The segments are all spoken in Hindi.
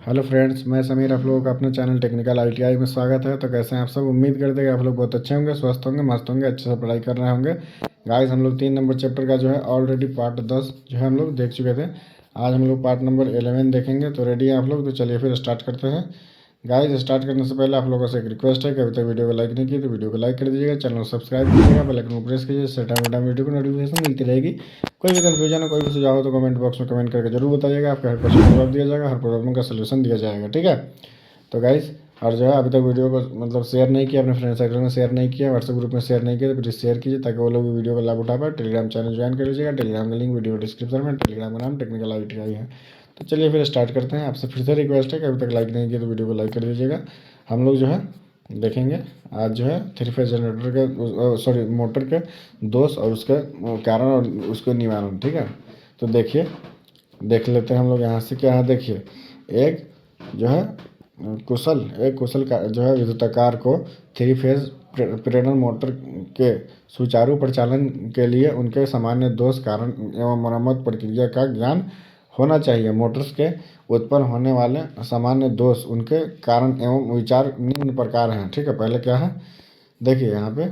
हेलो फ्रेंड्स, मैं समीर। आप लोगों का अपने चैनल टेक्निकल आईटीआई में स्वागत है। तो कैसे हैं आप सब? उम्मीद करते हैं कि आप लोग बहुत अच्छे होंगे, स्वस्थ होंगे, मस्त होंगे, अच्छे से पढ़ाई कर रहे होंगे। गाइस, हम लोग 3 नंबर चैप्टर का जो है ऑलरेडी पार्ट 10 जो है हम लोग देख चुके थे। आज हम लोग पार्ट नंबर 11 देखेंगे। तो रेडी हैं आप लोग? तो चलिए फिर स्टार्ट करते हैं। गाइस, स्टार्ट करने से पहले आप लोगों से एक रिक्वेस्ट है कि अभी तक वीडियो को लाइक नहीं की तो वीडियो को लाइक कर दीजिएगा, चैनल को सब्सक्राइब कीजिएगा, बेल आइकन को प्रेस कीजिए, इससे टाइम टाइम वीडियो को नोटिफिकेशन मिलती रहेगी। कोई भी कन्फ्यूजन हो, कोई भी सुझाव हो तो कमेंट बॉक्स में कमेंट करके जरूर बताइएगा। आपके हर क्वेश्चन का जवाब दिया जाएगा, हर प्रॉब्लम का सलूशन दिया जाएगा, ठीक है। तो गाइस, और जो है अभी तक वीडियो को मतलब शेयर नहीं किया, अपने फ्रेंड सर्कल में शेयर नहीं किया, व्हाट्सएप ग्रुप में शेयर नहीं किया, तो प्लीज़ शेयर कीजिए ताकि वो लोग भी वीडियो का लाभ उठा पाए। टेलीग्राम चैनल ज्वाइन कर लीजिएगा, टेलीग्राम का लिंक वीडियो डिस्क्रिप्शन में। टेलीग्राम का नाम टेक्निकल आईटीआई है। तो चलिए फिर स्टार्ट करते हैं। आपसे फिर से रिक्वेस्ट है कि अभी तक लाइक नहीं किया तो वीडियो को लाइक कर दीजिएगा। हम लोग जो है देखेंगे आज जो है थ्री फेज जनरेटर के सॉरी मोटर के दोष और उसके कारण और उसके निवारण, ठीक है। तो देखिए, देख लेते हैं हम लोग यहाँ से क्या है। देखिए, एक जो है एक कुशल का जो है विद्युताकार को थ्री फेज प्रेरण मोटर के सुचारू परिचालन के लिए उनके सामान्य दोष, कारण एवं मरम्मत प्रक्रिया का ज्ञान होना चाहिए। मोटर्स के उत्पन्न होने वाले सामान्य दोष, उनके कारण एवं विचार निम्न प्रकार हैं, ठीक है। पहले क्या है देखिए, यहाँ पे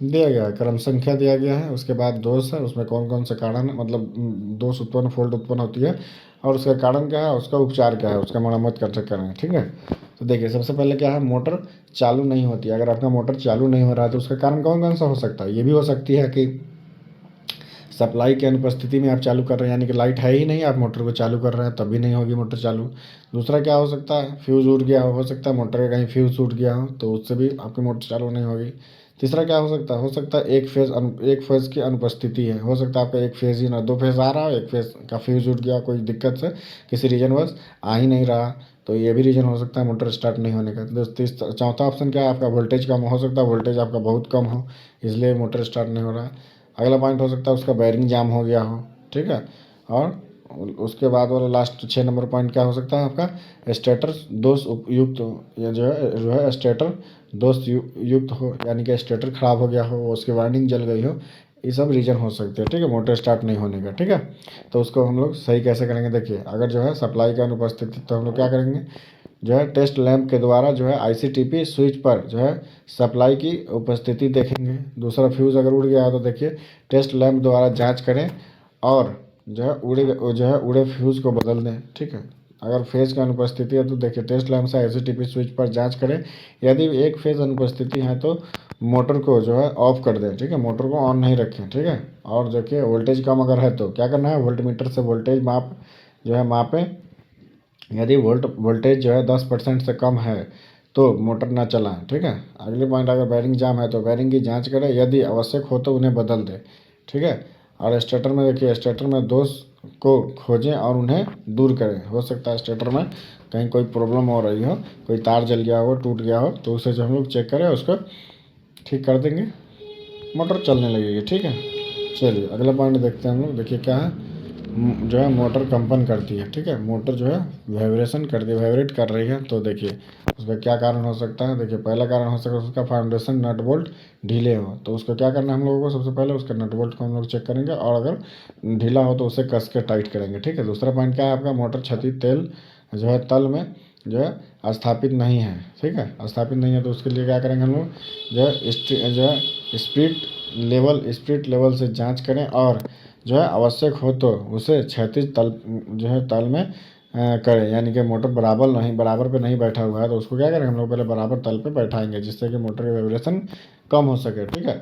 दिया गया है, क्रम संख्या दिया गया है, उसके बाद दोष है, उसमें कौन कौन से कारण मतलब दोष उत्पन्न फॉल्ट उत्पन्न होती है, और उसका कारण क्या है, उसका उपचार क्या है, उसका मरम्मत कैसे करें, ठीक है। तो देखिए, सबसे पहले क्या है, मोटर चालू नहीं होती है। अगर आपका मोटर चालू नहीं हो रहा है तो उसका कारण कौन कौन सा हो सकता है? ये भी हो सकती है कि सप्लाई की अनुपस्थिति में आप चालू कर रहे हैं, यानी कि लाइट है ही नहीं, आप मोटर को चालू कर रहे हैं तब भी नहीं होगी मोटर चालू। दूसरा क्या हो सकता है, फ्यूज़ उड़ गया हो सकता है मोटर का कहीं फ्यूज़ उड़ गया हो तो उससे भी आपकी मोटर चालू नहीं होगी। तीसरा क्या हो सकता है एक फेज़ की अनुपस्थिति है। हो सकता है आपका एक फेज़ ही ना, दो फेज़ आ रहा हो, एक फेज़ का फ्यूज़ उड़ गया कोई दिक्कत से, किसी रीजन वश आ ही नहीं रहा, तो ये भी रीज़न हो सकता है मोटर स्टार्ट नहीं होने का। चौथा ऑप्शन क्या है, आपका वोल्टेज कम हो सकता है, वोल्टेज आपका बहुत कम हो इसलिए मोटर स्टार्ट नहीं हो रहा है। अगला पॉइंट हो सकता है उसका बैरिंग जाम हो गया हो, ठीक है। और उसके बाद वाला लास्ट 6 नंबर पॉइंट क्या हो सकता है, आपका स्टेटर दोष युक्त या जो है स्टेटर दोष युक्त हो, यानी कि स्टेटर खराब हो गया हो, उसकी वाइंडिंग जल गई हो। ये सब रीजन हो सकते हैं, ठीक है, मोटर स्टार्ट नहीं होने का, ठीक है। तो उसको हम लोग सही कैसे करेंगे? देखिए, अगर जो है सप्लाई का अनुपस्थिति तो हम लोग क्या करेंगे, जो है टेस्ट लैंप के द्वारा जो है आईसीटीपी स्विच पर जो है सप्लाई की उपस्थिति देखेंगे। दूसरा, फ्यूज़ अगर उड़ गया है तो देखिए टेस्ट लैंप द्वारा जांच करें और उड़े फ्यूज़ को बदल दें, ठीक है। अगर फेज़ की अनुपस्थिति है तो देखिए टेस्ट लैंप से आईसीटीपी स्विच पर जांच करें। यदि एक फेज़ अनुपस्थिति है तो मोटर को जो है ऑफ कर दें, ठीक है, मोटर को ऑन नहीं रखें, ठीक है। और देखिए वोल्टेज कम अगर है तो क्या करना है, वोल्टमीटर से वोल्टेज मापें। यदि वोल्टेज जो है 10% से कम है तो मोटर ना चलाएं, ठीक है। अगले पॉइंट, अगर बैरिंग जाम है तो बैरिंग की जांच करें, यदि आवश्यक हो तो उन्हें बदल दें, ठीक है। और स्टेटर में देखिए, स्टेटर में दोष को खोजें और उन्हें दूर करें। हो सकता है स्टेटर में कहीं कोई प्रॉब्लम हो रही हो, कोई तार जल गया हो, टूट गया हो, तो उसे जो हम लोग चेक करें, उसको ठीक कर देंगे, मोटर चलने लगेगी, ठीक है। चलिए अगला पॉइंट देखते हैं हम लोग। देखिए क्या है, जो है मोटर कंपन करती है, ठीक है, मोटर जो है वाइब्रेशन करती है, वाइब्रेट कर रही है। तो देखिए उसका क्या कारण हो सकता है। देखिए पहला कारण हो सकता है उसका फाउंडेशन नट बोल्ट ढीले हो, तो उसको क्या करना है हम लोगों को, सबसे पहले उसका नट बोल्ट को हम लोग चेक करेंगे, और अगर ढीला हो तो उसे कस के टाइट करेंगे, ठीक है। दूसरा पॉइंट क्या है, आपका मोटर क्षति तेल जो है तल में जो है स्थापित नहीं है, ठीक है, स्थापित नहीं है, तो उसके लिए क्या करेंगे हम लोग, जो है स्पिरिट लेवल से जांच करें, और जो है आवश्यक हो तो उसे क्षैतिज तल जो है तल में करें, यानी कि मोटर बराबर पे नहीं बैठा हुआ है तो उसको क्या करें हम लोग, पहले बराबर तल पे बैठाएंगे जिससे कि मोटर की वाइब्रेशन कम हो सके, ठीक है।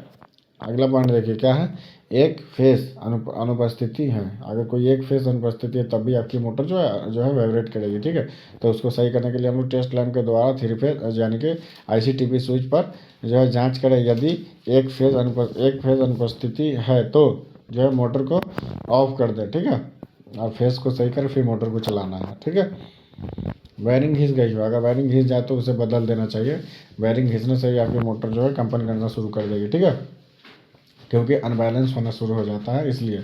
अगला पॉइंट देखिए क्या है, एक फेस अनुपस्थिति है। अगर कोई एक फेस अनुपस्थिति है तब भी आपकी मोटर जो है वाइब्रेट करेगी, ठीक है। तो उसको सही करने के लिए हम लोग टेस्ट लैंप के द्वारा थ्री फेज यानी कि आईसीटीपी स्विच पर जो है जांच करें। यदि एक फेज अनुपस्थिति है तो जो है मोटर को ऑफ कर दें, ठीक है, और फेस को सही कर फिर मोटर को चलाना है, ठीक है। वायरिंग घिस गई हो, अगर वायरिंग घिस जाए तो उसे बदल देना चाहिए। वायरिंग घिसने से ही आपकी मोटर जो है कंपन करना शुरू कर देगी, ठीक है, क्योंकि अनबैलेंस होना शुरू हो जाता है इसलिए।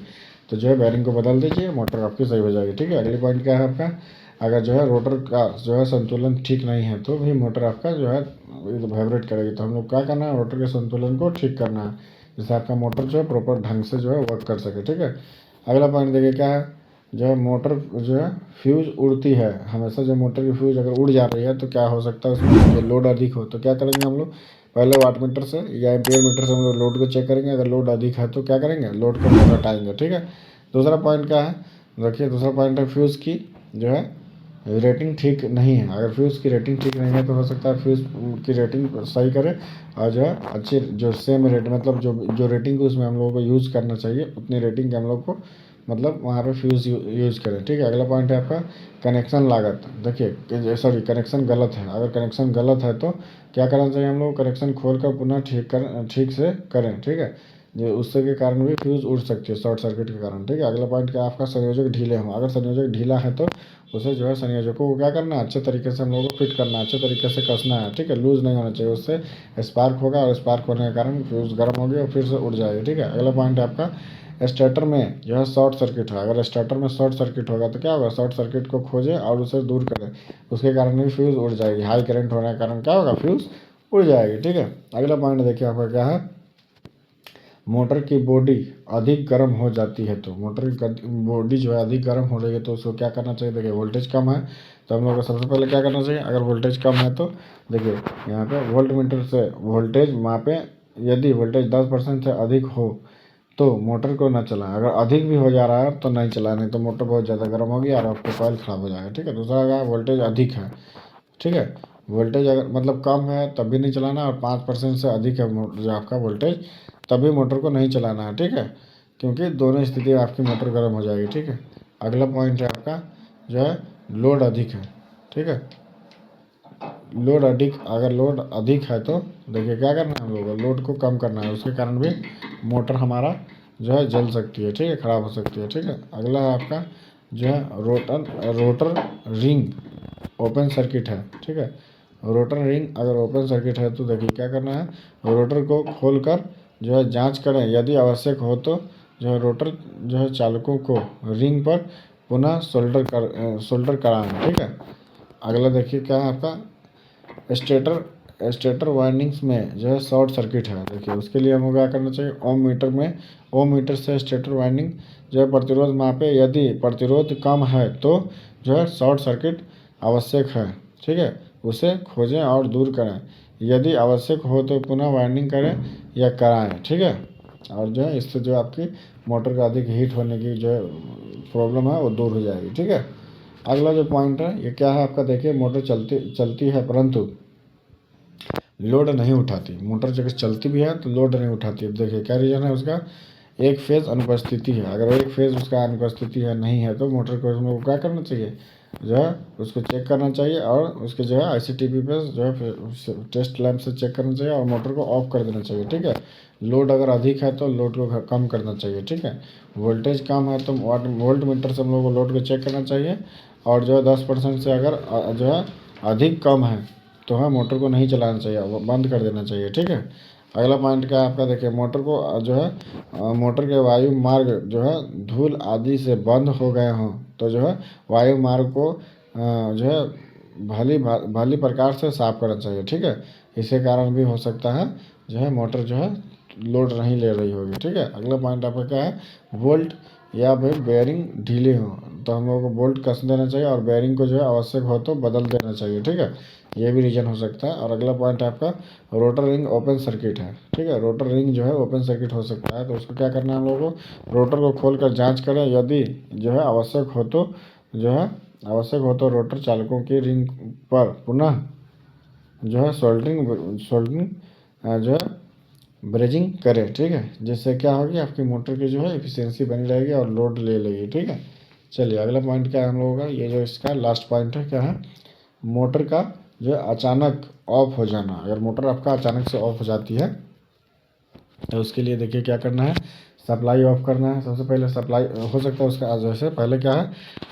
तो जो है वायरिंग को बदल दीजिए, मोटर आपकी सही हो जाएगी, ठीक है। अगली पॉइंट क्या है आपका, अगर जो है रोटर का जो है संतुलन ठीक नहीं है तो भी मोटर आपका जो है वाइब्रेट करेगी। तो हम लोग क्या करना है, रोटर के संतुलन को ठीक करना है जिससे आपका मोटर जो है प्रॉपर ढंग से जो है वर्क कर सके, ठीक है। अगला पॉइंट देखिए क्या है, जो है मोटर जो है फ्यूज़ उड़ती है हमेशा। जो मोटर की फ्यूज़ अगर उड़ जा रही है तो क्या हो सकता है, उसमें जो लोड अधिक हो तो क्या करेंगे हम लोग, पहले वाट मीटर से या एम्पियर मीटर से हम लोग लोड को चेक करेंगे। अगर लोड अधिक है तो क्या करेंगे, लोड को हम लोग हटाएंगे। ठीक है। दूसरा पॉइंट क्या है, देखिए दूसरा पॉइंट है फ्यूज़ की जो है रेटिंग ठीक नहीं है। अगर फ्यूज़ की रेटिंग ठीक नहीं है तो हो सकता है फ्यूज़ की रेटिंग सही करे और जो है अच्छी जो सेम रेट मतलब जो जो रेटिंग को उसमें हम लोगों को यूज़ करना चाहिए उतनी रेटिंग के हम लोग को मतलब वहाँ पे फ्यूज़ यूज़ करें। ठीक है। अगला पॉइंट है आपका कनेक्शन लागत। देखिए सॉरी कनेक्शन गलत है। अगर कनेक्शन गलत है तो क्या करना चाहिए, हम लोग कनेक्शन खोल कर पुनः ठीक से करें। ठीक है। जो उससे के कारण भी फ्यूज़ उड़ सकती है शॉर्ट सर्किट के कारण। ठीक है। अगला पॉइंट क्या आपका संयोजक ढीले हों। अगर संयोजक ढीला है तो उसे जो है संयोजकों को क्या करना है, अच्छे तरीके से हम लोगों को फिट करना है, अच्छे तरीके से कसना है। ठीक है। लूज़ नहीं होना चाहिए, उससे स्पार्क होगा और स्पार्क होने के कारण फ्यूज़ गर्म होगी और फिर से उड़ जाएगी। ठीक है। अगला पॉइंट है आपका स्टार्टर में जो है शॉर्ट सर्किट है। अगर स्टार्टर में शॉर्ट सर्किट होगा तो क्या होगा, शॉर्ट सर्किट को खोजें और उसे दूर करें, उसके कारण भी फ्यूज़ उड़ जाएगी। हाई करंट होने के कारण क्या होगा, फ्यूज़ उड़ जाएगी। ठीक है। अगला पॉइंट देखिए आपका क्या है, मोटर की बॉडी अधिक गर्म हो जाती है तो मोटर की बॉडी जो है अधिक गर्म हो रही है तो उसको क्या करना चाहिए। देखिए वोल्टेज कम है तो हम लोग को सबसे पहले क्या करना चाहिए, अगर वोल्टेज कम है तो देखिए यहाँ पे वोल्ट मीटर से वोल्टेज मापें। यदि वोल्टेज 10% से अधिक हो तो मोटर को ना चलाएं। अगर अधिक भी हो जा रहा है तो नहीं चलाएं, नहीं तो मोटर बहुत ज़्यादा गर्म होगी और आपका कॉइल ख़राब हो जाएगा। ठीक है। दूसरा अगर वोल्टेज अधिक है, ठीक है, वोल्टेज अगर मतलब कम है तब भी नहीं चलाना और 5% से अधिक है जो आपका वोल्टेज तभी मोटर को नहीं चलाना है। ठीक है। क्योंकि दोनों स्थिति में आपकी मोटर गर्म हो जाएगी। ठीक है। अगला पॉइंट है आपका जो है लोड अधिक है। ठीक है। लोड अधिक, अगर लोड अधिक है तो देखिए क्या करना है हम लोगों को, लोड को कम करना है, उसके कारण भी मोटर हमारा जो है जल सकती है। ठीक है, ख़राब हो सकती है। ठीक है। अगला है आपका जो है रोटर रिंग ओपन सर्किट है। ठीक है। रोटर रिंग अगर ओपन सर्किट है तो देखिए क्या करना है, रोटर को खोलकर जो है जांच करें। यदि आवश्यक हो तो जो है रोटर जो है चालकों को रिंग पर पुनः सोल्डर कराएं। ठीक है। अगला देखिए क्या है आपका स्टेटर वाइंडिंग्स में जो है शॉर्ट सर्किट है। देखिए उसके लिए हमें क्या करना चाहिए, ओम मीटर से स्टेटर वाइंडिंग जो है प्रतिरोध मापे। यदि प्रतिरोध कम है तो जो है शॉर्ट सर्किट आवश्यक है। ठीक है। उसे खोजें और दूर करें। यदि आवश्यक हो तो पुनः वाइंडिंग करें या कराएं। ठीक है। और जो है इससे जो आपकी मोटर का अधिक हीट होने की जो है प्रॉब्लम है वो दूर हो जाएगी। ठीक है। अगला जो पॉइंट है ये क्या है आपका, देखिए मोटर चलती चलती है परंतु लोड नहीं उठाती। मोटर जब चलती भी है तो लोड नहीं उठाती। अब देखिए क्या रीज़न है उसका, एक फेज़ अनुपस्थिति है। अगर एक फेज़ उसका अनुपस्थिति है नहीं है तो मोटर को हम लोग को क्या करना चाहिए, जो है उसको चेक करना चाहिए और उसके जो है आईसीटीपी पे जो है टेस्ट लैंप से चेक करना चाहिए और मोटर को ऑफ कर देना चाहिए। ठीक है। लोड अगर अधिक है तो लोड को कम करना चाहिए। ठीक है। वोल्टेज कम है तो वोल्ट मीटर से हम लोग को लोड को चेक करना चाहिए और जो है 10% से अगर जो है अधिक कम है तो है मोटर को नहीं चलाना चाहिए, वो बंद कर देना चाहिए। ठीक है। अगला पॉइंट क्या है आपका, देखिए मोटर को जो है मोटर के वायु मार्ग जो है धूल आदि से बंद हो गए हों तो जो है वायु मार्ग को जो है भली प्रकार से साफ करना चाहिए। ठीक है। इसके कारण भी हो सकता है जो है मोटर जो है लोड नहीं ले रही होगी। ठीक है। अगला पॉइंट आपका क्या है, बोल्ट या फिर बेयरिंग ढीले हो तो हम लोगों को बोल्ट कस देना चाहिए और बेयरिंग को जो है आवश्यक हो तो बदल देना चाहिए। ठीक है। ये भी रीजन हो सकता है। और अगला पॉइंट है आपका रोटर रिंग ओपन सर्किट है। ठीक है। रोटर रिंग जो है ओपन सर्किट हो सकता है तो उसको क्या करना है हम लोगों को, रोटर को खोल कर जाँच करें। यदि जो है आवश्यक हो तो जो है रोटर चालकों की रिंग पर पुनः जो है सोल्डरिंग जो है ब्रेजिंग करें। ठीक है। जिससे क्या होगी, आपकी मोटर की जो है एफिशिएंसी बनी रहेगी और लोड ले लेगी। ठीक है। चलिए अगला पॉइंट क्या है हम लोगों का, ये जो इसका लास्ट पॉइंट है क्या है, मोटर का जो है अचानक ऑफ हो जाना। अगर मोटर आपका अचानक से ऑफ हो जाती है तो उसके लिए देखिए क्या करना है, सप्लाई ऑफ करना है। सबसे पहले सप्लाई हो सकता है उसका जैसे पहले क्या है,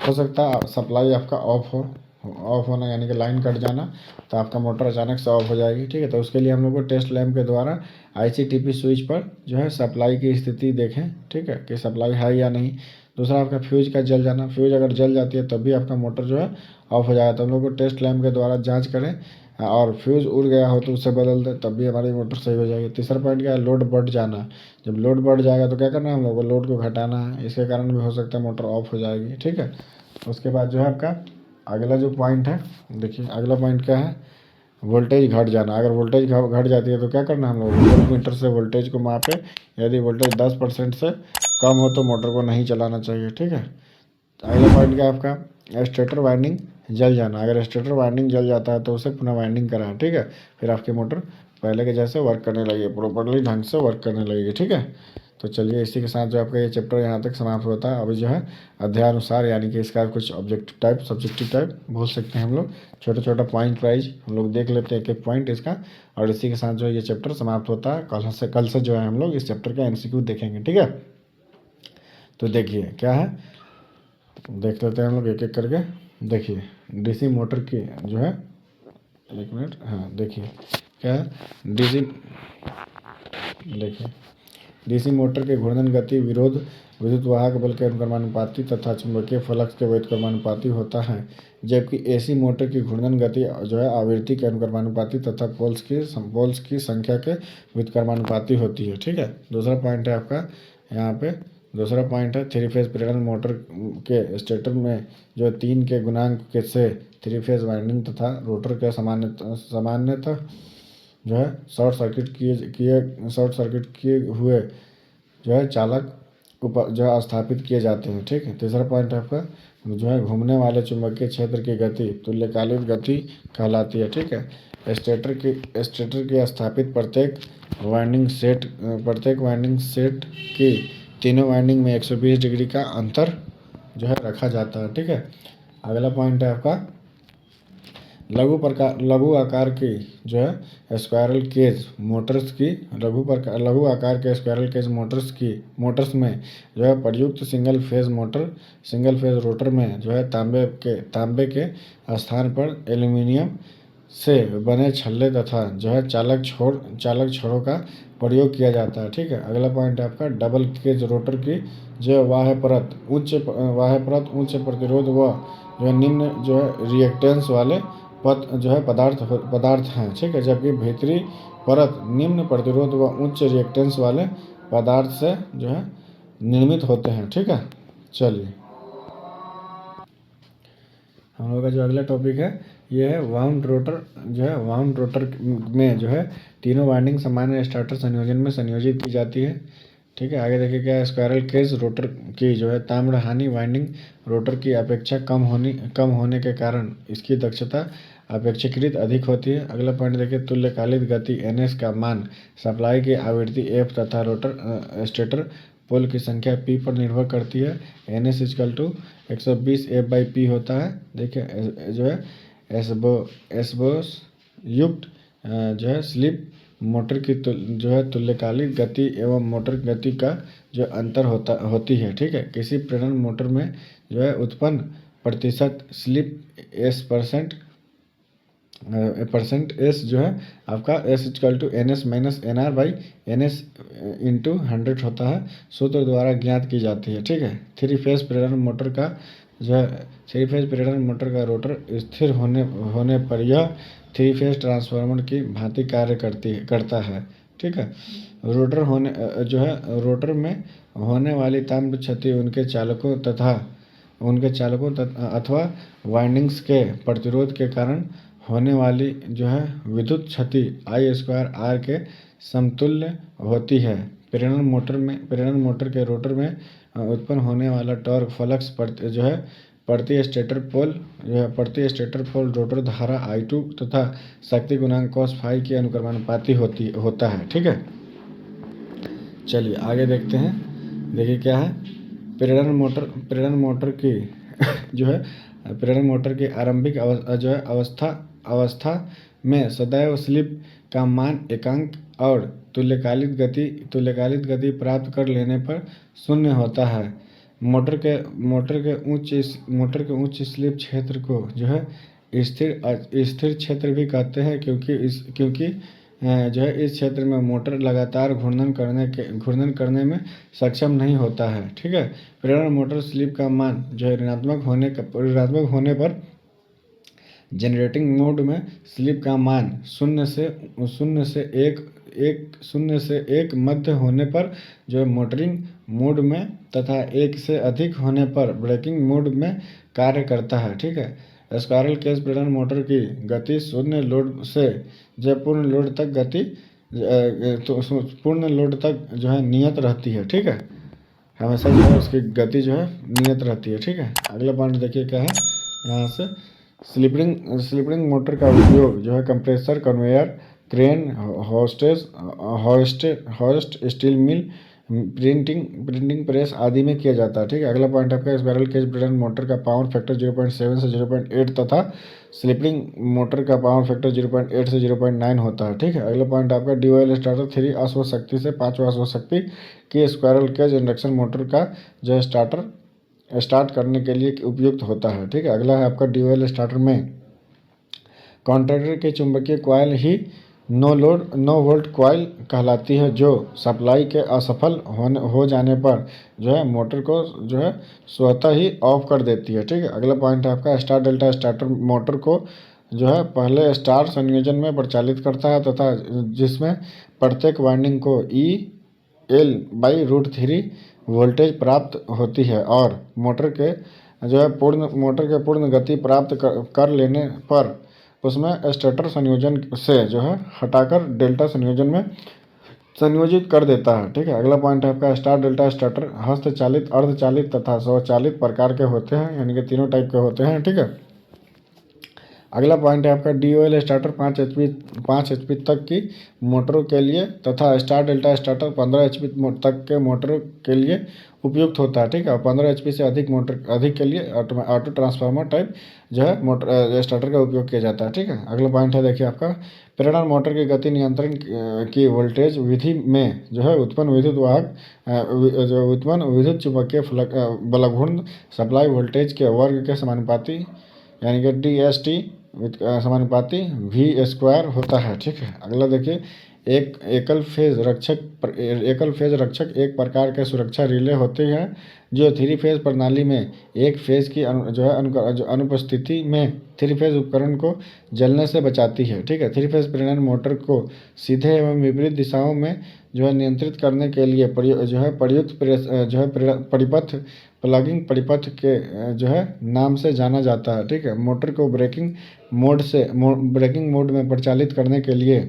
हो सकता है सप्लाई आपका ऑफ होना यानी कि लाइन कट जाना तो आपका मोटर अचानक से ऑफ हो जाएगी। ठीक है। तो उसके लिए हम लोग को टेस्ट लैंप के द्वारा आईसीटीपी स्विच पर जो है सप्लाई की स्थिति देखें। ठीक है, कि सप्लाई है या नहीं। दूसरा आपका फ्यूज का जल जाना, फ्यूज अगर जल जाती है तब भी आपका मोटर जो है ऑफ हो जाएगा। तो हम लोग को टेस्ट लैंप के द्वारा जाँच करें हाँ, और फ्यूज़ उड़ गया हो तो उसे बदल दे, तब भी हमारी मोटर सही हो जाएगी। तीसरा पॉइंट क्या है, लोड बढ़ जाना। जब लोड बढ़ जाएगा तो क्या करना है हम लोग को, लोड को घटाना है, इसके कारण भी हो सकता है मोटर ऑफ हो जाएगी। ठीक है, उसके बाद जो है आपका अगला जो पॉइंट है, देखिए अगला पॉइंट क्या है, वोल्टेज घट जाना। अगर वोल्टेज घट जाती है तो क्या करना है हम लोग, वोल्ट मीटर से वोल्टेज को मापे, यदि वोल्टेज 10% से कम हो तो मोटर को नहीं चलाना चाहिए। ठीक है, अगला पॉइंट क्या है आपका, स्टेटर वाइंडिंग जल जाना। अगर स्टेटर वाइंडिंग जल जाता है तो उसे पुनः वाइंडिंग कराएं। ठीक है, फिर आपकी मोटर पहले के जैसे वर्क करने लगेगी, प्रॉपरली ढंग से वर्क करने लगेगी। ठीक है, तो चलिए इसी के साथ जो आपका ये चैप्टर यहाँ तक समाप्त होता है। अभी जो है अध्याय अनुसार, यानी कि इसका कुछ ऑब्जेक्टिव टाइप, सब्जेक्टिव टाइप बोल सकते हैं हम लोग, छोटा छोटा पॉइंट वाइज हम लोग देख लेते हैं एक एक पॉइंट इसका, और इसी के साथ जो है ये चैप्टर समाप्त होता है। कल से जो है हम लोग इस चैप्टर का एमसीक्यू देखेंगे। ठीक है, तो देखिए क्या है, देख लेते हैं हम लोग एक एक करके। देखिए डीसी मोटर की जो है, एक मिनट, हाँ देखिए क्या है, डीसी, देखिए डीसी मोटर के घूर्णन गति विरोध विद्युत वाहक बल के अनुक्रमानुपाती तथा चुंबकीय फ्लक्स के व्युत्क्रमानुपाती होता है, जबकि एसी मोटर की घूर्णन गति जो है आवृत्ति के अनुक्रमानुपाती तथा पोल्स की संख्या के व्युत्क्रमानुपाती होती है। ठीक है, दूसरा पॉइंट है आपका यहाँ पे, दूसरा पॉइंट है थ्री फेज प्रेरण मोटर के स्टेटर में जो 3 के गुणांक के से थ्री फेज वाइंडिंग तथा रोटर के सामान्यतः जो है शॉर्ट सर्किट किए हुए जो है चालक जो है स्थापित किए जाते हैं। ठीक है, तीसरा पॉइंट है आपका जो है घूमने वाले चुंबकीय क्षेत्र की गति तुल्यकालिक गति कहलाती है। ठीक है, स्टेटर की स्थापित प्रत्येक वाइंडिंग सेट की तीनों वाइंडिंग में 120 डिग्री का अंतर जो है रखा जाता है। ठीक है, अगला पॉइंट है आपका लघु आकार की जो है स्क्वायरल केज मोटर्स की, लघु आकार के स्क्वायरल केज मोटर्स में जो है प्रयुक्त सिंगल फेज रोटर में जो है तांबे के स्थान पर एल्यूमिनियम से बने छल्ले तथा जो है चालक छोरों का प्रयोग किया जाता है। ठीक है, अगला पॉइंट है आपका डबल केज रोटर की जो बाह्य परत उच्च प्रतिरोध व जो निम्न जो है रिएक्टेंस वाले पदार्थ हैं। ठीक है, जबकि भीतरी परत निम्न प्रतिरोध व उच्च रिएक्टेंस वाले पदार्थ से जो है निर्मित होते हैं। ठीक है, चलिए हम लोग का जो अगला टॉपिक है ये है वाउंड रोटर। जो है वाउंड रोटर में जो है तीनों वाइंडिंग सामान्य स्टार्टर संयोजन में संयोजित की जाती है। ठीक है, आगे देखिए क्या है, स्क्वायरल केज रोटर की जो है ताम्र हानि वाइंडिंग रोटर की अपेक्षा कम होने के कारण इसकी दक्षता अपेक्षाकृत अधिक होती है। अगला पॉइंट देखिए, तुल्यकालिक गति एनएस का मान सप्लाई की आवृत्ति एफ तथा स्टेटर पोल की संख्या पी पर निर्भर करती है। एनएस इजकल टू 120 F/P होता है। देखिए जो है एसबोस युक्त जो है स्लिप मोटर की जो है तुल्यकालिक गति एवं मोटर गति का जो अंतर होती है। ठीक है, किसी प्रेरण मोटर में जो है उत्पन्न प्रतिशत स्लिप परसेंट एस जो है आपका S is equal to N S minus N R by N S into 100 होता है, सूत्र द्वारा ज्ञात की जाती है। ठीक है, थ्री फेज प्रेरण मोटर का रोटर स्थिर होने पर यह थ्री फेज ट्रांसफार्मर की भांति कार्य करता है। ठीक है, रोटर में होने वाली ताम्र क्षति उनके चालकों अथवा वाइंडिंग्स के प्रतिरोध के कारण होने वाली जो है विद्युत क्षति I² R के समतुल्य होती है। प्रेरण मोटर के रोटर में उत्पन्न होने वाला टॉर्क फ्लक्स प्रति स्टेटर पोल रोटर धारा I2 तथा शक्ति गुणांक cos फाई के अनुक्रमानुपाती होता है। ठीक है, चलिए आगे देखते हैं। देखिए क्या है, प्रेरण मोटर की जो है प्रेरण मोटर की आरंभिक अवस्था में सदैव स्लिप का मान एकांक और तुल्यकालिक गति प्राप्त कर लेने पर शून्य होता है। मोटर के उच्च स्लिप क्षेत्र को जो है स्थिर क्षेत्र भी कहते हैं, क्योंकि जो है इस क्षेत्र में मोटर लगातार घूर्णन करने में सक्षम नहीं होता है। ठीक है, प्रेरण मोटर स्लिप का मान जो है ऋणात्मक होने पर जनरेटिंग मोड में स्लिप का मान शून्य से एक मध्य होने पर जो है मोटरिंग मोड में तथा एक से अधिक होने पर ब्रेकिंग मोड में कार्य करता है। ठीक है। स्क्वायरल केज प्रेरण मोटर की गति शून्य लोड से जब पूर्ण लोड तक तो पूर्ण लोड तक जो है नियत रहती है। ठीक है, हमेशा जो है उसकी गति जो है नियत रहती है। ठीक है। अगला पॉइंट देखिए क्या है यहाँ से, स्लिपरिंग मोटर का उपयोग जो है compressor, conveyor, crane, host, steel mill, printing press आदि में किया जाता है। ठीक है। अगला पॉइंट आपका स्पाइरल केज प्रेरण मोटर का पावर फैक्टर 0.7 से 0.8 तथा स्लिपरिंग मोटर का पावर फैक्टर 0.8 से 0.9 होता है। ठीक है। अगला पॉइंट आपका ड्यूअल स्टार्टर 3 अश्व शक्ति से 5 अश्व शक्ति की स्क्वायरल केज इंडक्शन मोटर का जो स्टार्टर स्टार्ट करने के लिए उपयुक्त होता है। ठीक है। अगला है आपका ड्यूअल स्टार्टर में कॉन्ट्रैक्टर की चुंबकीय कॉइल ही नो वोल्ट कॉइल कहलाती है, जो सप्लाई के असफल हो जाने पर जो है मोटर को जो है स्वतः ही ऑफ कर देती है। ठीक है। अगला पॉइंट है आपका स्टार डेल्टा स्टार्टर मोटर को जो है पहले स्टार संयोजन में प्रचालित करता है तथा जिसमें प्रत्येक वाइंडिंग को EL/√3 वोल्टेज प्राप्त होती है और मोटर के पूर्ण गति प्राप्त कर लेने पर उसमें स्टेटर संयोजन से जो है हटाकर डेल्टा संयोजन में संयोजित कर देता है। ठीक है। अगला पॉइंट है आपका स्टार डेल्टा स्टार्टर हस्तचालित, अर्धचालित तथा स्वचालित प्रकार के होते हैं, यानी कि तीनों टाइप के होते हैं। ठीक है। अगला पॉइंट है आपका DOL स्टार्टर 5 HP तक की मोटरों के लिए तथा स्टार डेल्टा स्टार्टर 15 HP तक के मोटरों के लिए उपयुक्त होता है। ठीक है। और 15 HP से अधिक के लिए ऑटो ट्रांसफार्मर टाइप जो है मोटर स्टार्टर का उपयोग किया जाता है। ठीक है। अगला पॉइंट है देखिए आपका प्रेरण मोटर की गति नियंत्रण की वोल्टेज विधि में जो है उत्पन्न विद्युत चुंबकीय बलघूर्ण सप्लाई वोल्टेज के वर्ग के समानुपाती, यानी कि DST समानुपाती V² होता है। ठीक है। अगला देखिए एकल फेज रक्षक एक प्रकार के सुरक्षा रिले होते हैं जो 3 फेज प्रणाली में एक फेज की अनुपस्थिति में 3 फेज उपकरण को जलने से बचाती है। ठीक है। 3 फेज प्रेरण मोटर को सीधे एवं विपरीत दिशाओं में जो है नियंत्रित करने के लिए परिपथ प्लगिंग परिपथ के जो है नाम से जाना जाता है। ठीक है। मोटर को ब्रेकिंग मोड में प्रचालित करने के लिए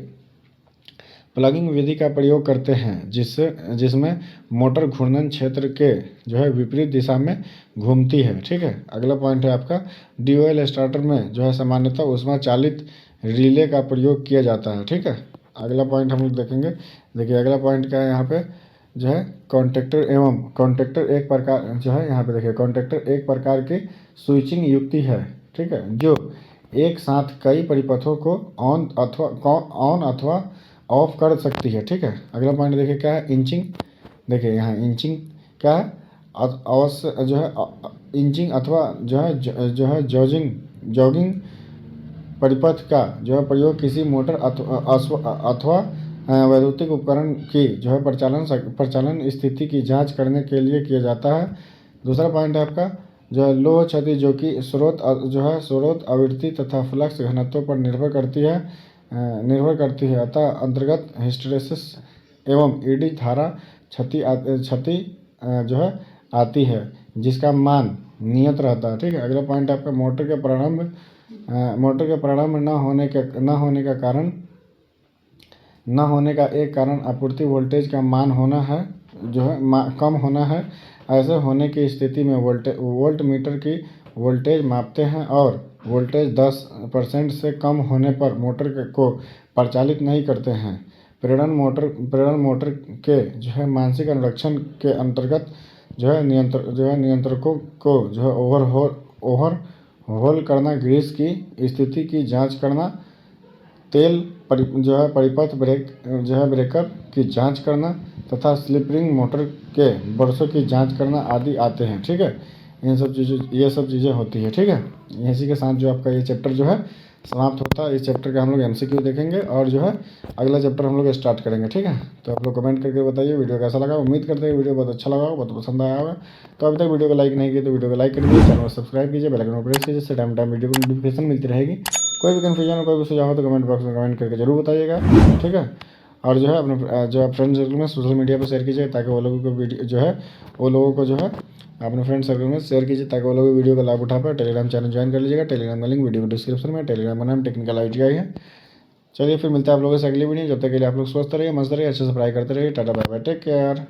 प्लगिंग विधि का प्रयोग करते हैं जिसमें मोटर घूर्णन क्षेत्र के जो है विपरीत दिशा में घूमती है। ठीक है। अगला पॉइंट है आपका DOL स्टार्टर में जो है सामान्यतः ऊष्मा चालित रिले का प्रयोग किया जाता है। ठीक है। अगला पॉइंट हम लोग देखेंगे। देखिए अगला पॉइंट क्या है यहाँ पे जो है कॉन्ट्रैक्टर एक प्रकार जो है यहाँ पे देखिए कॉन्ट्रैक्टर एक प्रकार की स्विचिंग युक्ति है। ठीक है। जो एक साथ कई परिपथों को ऑन अथवा ऑफ कर सकती है। ठीक है। अगला पॉइंट देखिए क्या है इंचिंग। देखिए यहाँ इंचिंग क्या है अवश्य जो है इंचिंग अथवा जो है जॉगिंग परिपथ का जो है प्रयोग किसी मोटर अथवा वैद्युतिक उपकरण की जो है प्रचालन स्थिति की जांच करने के लिए किया जाता है। दूसरा पॉइंट है आपका जो है लोह क्षति, जो कि स्रोत आवृत्ति तथा फ्लक्स घनत्व पर निर्भर करती है अतः अंतर्गत हिस्टैरिसीस एवं ईडी धारा क्षति जो है आती है जिसका मान नियत रहता है। ठीक है। अगला पॉइंट आपका मोटर के प्रारंभ न होने का एक कारण आपूर्ति वोल्टेज का मान होना है जो है कम होना है। ऐसे होने की स्थिति में वोल्ट मीटर की वोल्टेज मापते हैं और वोल्टेज 10% से कम होने पर मोटर को प्रचालित नहीं करते हैं। प्रेरण मोटर के जो है मानसिक अनुरक्षण के अंतर्गत जो है नियंत्रकों को जो है ओवरहोल करना, ग्रीस की स्थिति की जांच करना, तेल परिपथ ब्रेकर की जांच करना तथा स्लिपरिंग मोटर के बरसों की जांच करना आदि आते हैं। ठीक है। ये सब चीज़ें होती है। ठीक है। इसी के साथ जो आपका ये चैप्टर जो है समाप्त होता है। इस चैप्टर का हम लोग MCQ देखेंगे और जो है अगला चैप्टर हम लोग स्टार्ट करेंगे, ठीक है। तो आप लोग कमेंट करके बताइए वीडियो कैसा लगा। उम्मीद करते हैं वीडियो बहुत अच्छा लगा होगा, बहुत पसंद आया होगा। तो अभी तक वीडियो को लाइक नहीं किया तो वीडियो को लाइक कर दीजिए, चैनल को सब्सक्राइब कीजिए, बेल आइकन को प्रेस कीजिए, जिससे टाइम टाइम वीडियो को नोटिफिकेशन मिलती रहेगी। कोई भी कन्फ्यूजन हो, कोई भी सुझाव हो तो कमेंट बॉक्स में कमेंट करके जरूर बताइएगा, ठीक है। और जो है अपने जो आप फ्रेंड सर्कल में सोशल मीडिया पर शेयर कीजिए, ताकि वो लोगों को वीडियो जो है वो लोगों को जो है अपने फ्रेंड सर्कल में शेयर कीजिए, ताकि वो लोग वीडियो का लाभ उठा पाए। टेलीग्राम चैनल ज्वाइन कर लीजिएगा, टेलीग्राम का लिंक वीडियो को डिस्क्रिप्शन में। टेलीग्राम का नाम टेक्निकल ITI है। चलिए फिर मिलता है आप लोगों से अगली वीडियो। जब तक के लिए आप लोग स्वस्थ रहिए, मस्त रहिए, अच्छे से पढ़ाई करते रहिए। Tata bye bye, take care.